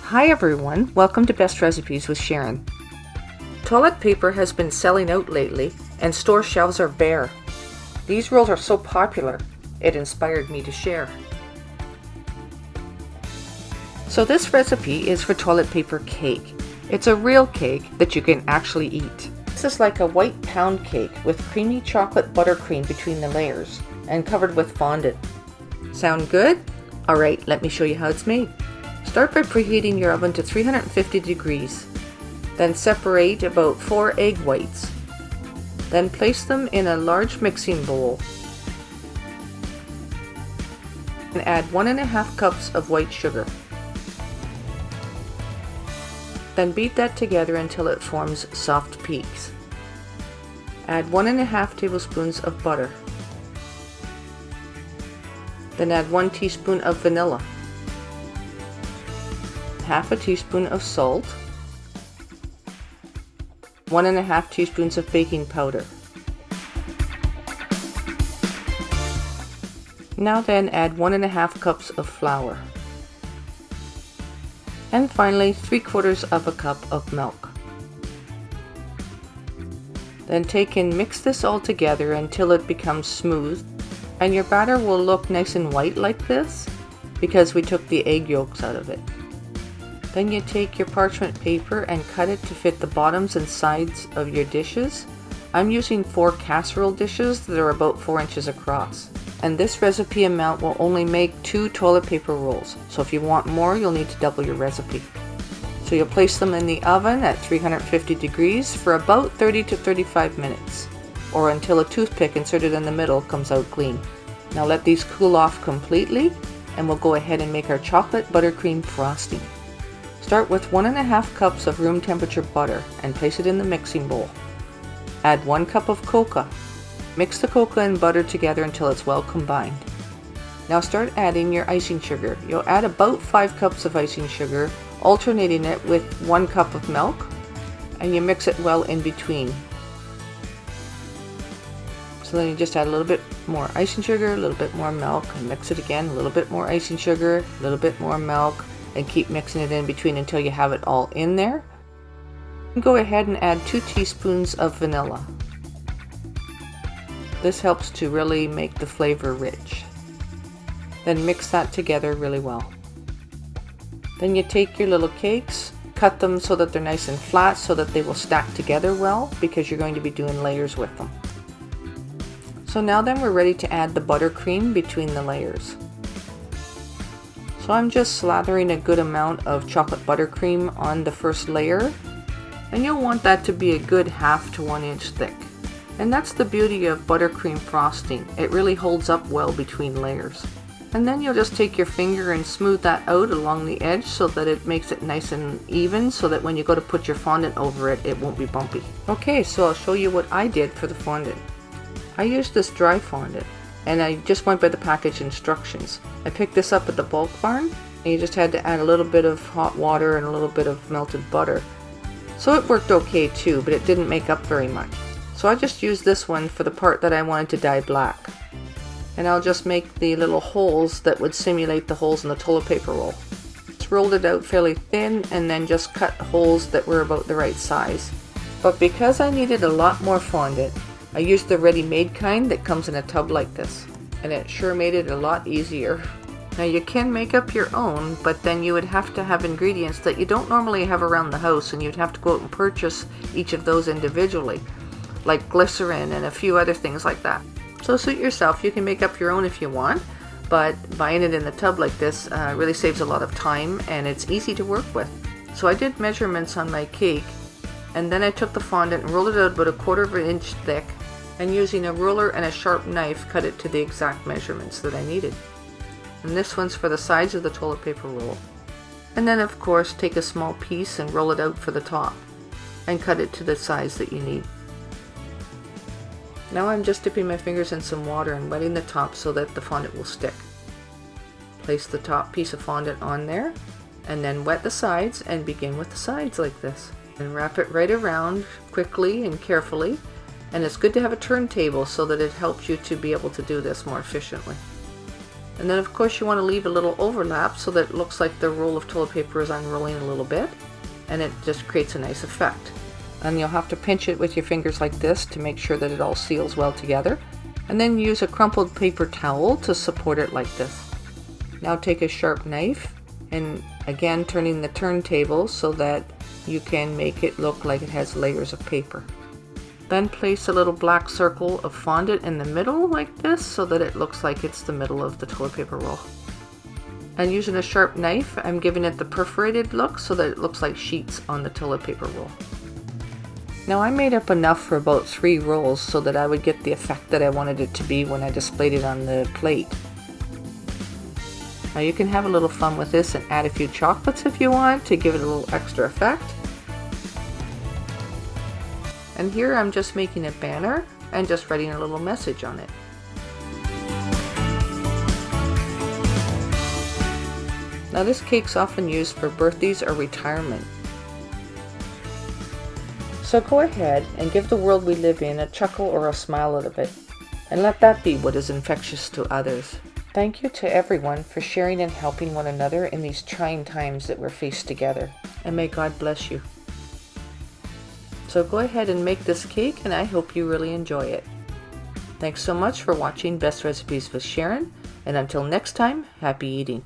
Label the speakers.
Speaker 1: Hi everyone, welcome to Best Recipes with Sharon. Toilet paper has been selling out lately and store shelves are bare. These rolls are so popular, it inspired me to share. So this recipe is for toilet paper cake. It's a real cake that you can actually eat. This is like a white pound cake with creamy chocolate buttercream between the layers and covered with fondant. Sound good? Alright, let me show you how it's made. Start by preheating your oven to 350 degrees. Then separate about 4 egg whites. Then place them in a large mixing bowl. And add 1.5 cups of white sugar. Then beat that together until it forms soft peaks. Add 1.5 tablespoons of butter. Then add 1 teaspoon of vanilla. Half a teaspoon of salt, 1.5 teaspoons of baking powder. Now then add 1.5 cups of flour. And finally 3/4 of a cup of milk. Then take and mix this all together until it becomes smooth, and your batter will look nice and white like this because we took the egg yolks out of it. Then you take your parchment paper and cut it to fit the bottoms and sides of your dishes. I'm using 4 casserole dishes that are about 4 inches across. And this recipe amount will only make 2 toilet paper rolls. So if you want more, you'll need to double your recipe. So you'll place them in the oven at 350 degrees for about 30 to 35 minutes, or until a toothpick inserted in the middle comes out clean. Now let these cool off completely, and we'll go ahead and make our chocolate buttercream frosting. Start with 1.5 cups of room temperature butter and place it in the mixing bowl. Add 1 cup of cocoa. Mix the cocoa and butter together until it's well combined. Now start adding your icing sugar. You'll add about 5 cups of icing sugar, alternating it with 1 cup of milk, and you mix it well in between. So then you just add a little bit more icing sugar, a little bit more milk, and mix it again, a little bit more icing sugar, a little bit more milk, and keep mixing it in between until you have it all in there. Go ahead and add 2 teaspoons of vanilla. This helps to really make the flavor rich. Then mix that together really well. Then you take your little cakes, cut them so that they're nice and flat so that they will stack together well, because you're going to be doing layers with them. So now then we're ready to add the buttercream between the layers. So I'm just slathering a good amount of chocolate buttercream on the first layer, and you'll want that to be a good 1/2 to 1 inch thick. And that's the beauty of buttercream frosting. It really holds up well between layers. And then you'll just take your finger and smooth that out along the edge so that it makes it nice and even, so that when you go to put your fondant over it, it won't be bumpy. Okay, so I'll show you what I did for the fondant. I used this dry fondant, and I just went by the package instructions. I picked this up at the bulk barn, and you just had to add a little bit of hot water and a little bit of melted butter. So it worked okay too, but it didn't make up very much. So I just used this one for the part that I wanted to dye black. And I'll just make the little holes that would simulate the holes in the toilet paper roll. Just rolled it out fairly thin and then just cut holes that were about the right size. But because I needed a lot more fondant, I used the ready-made kind that comes in a tub like this, and it sure made it a lot easier. Now you can make up your own, but then you would have to have ingredients that you don't normally have around the house, and you'd have to go out and purchase each of those individually, like glycerin and a few other things like that. So suit yourself. You can make up your own if you want, but buying it in the tub like this really saves a lot of time, and it's easy to work with. So I did measurements on my cake, and then I took the fondant and rolled it out about 1/4 of an inch thick, and using a ruler and a sharp knife cut it to the exact measurements that I needed. And this one's for the sides of the toilet paper roll. And then of course take a small piece and roll it out for the top and cut it to the size that you need. Now I'm just dipping my fingers in some water and wetting the top so that the fondant will stick. Place the top piece of fondant on there, and then wet the sides and begin with the sides like this. And wrap it right around quickly and carefully. And it's good to have a turntable so that it helps you to be able to do this more efficiently. And then of course you want to leave a little overlap so that it looks like the roll of toilet paper is unrolling a little bit, and it just creates a nice effect. And you'll have to pinch it with your fingers like this to make sure that it all seals well together, and then use a crumpled paper towel to support it like this. Now take a sharp knife, and again turning the turntable so that you can make it look like it has layers of paper. Then place a little black circle of fondant in the middle like this so that it looks like it's the middle of the toilet paper roll. And using a sharp knife, I'm giving it the perforated look so that it looks like sheets on the toilet paper roll. Now I made up enough for about 3 rolls so that I would get the effect that I wanted it to be when I displayed it on the plate. Now you can have a little fun with this and add a few chocolates if you want to give it a little extra effect. And here I'm just making a banner and just writing a little message on it. Now this cake's often used for birthdays or retirement. So go ahead and give the world we live in a chuckle or a smile out of it, and let that be what is infectious to others. Thank you to everyone for sharing and helping one another in these trying times that we're faced together, and may God bless you. So go ahead and make this cake, and I hope you really enjoy it. Thanks so much for watching Best Recipes with Sharon, and until next time, happy eating.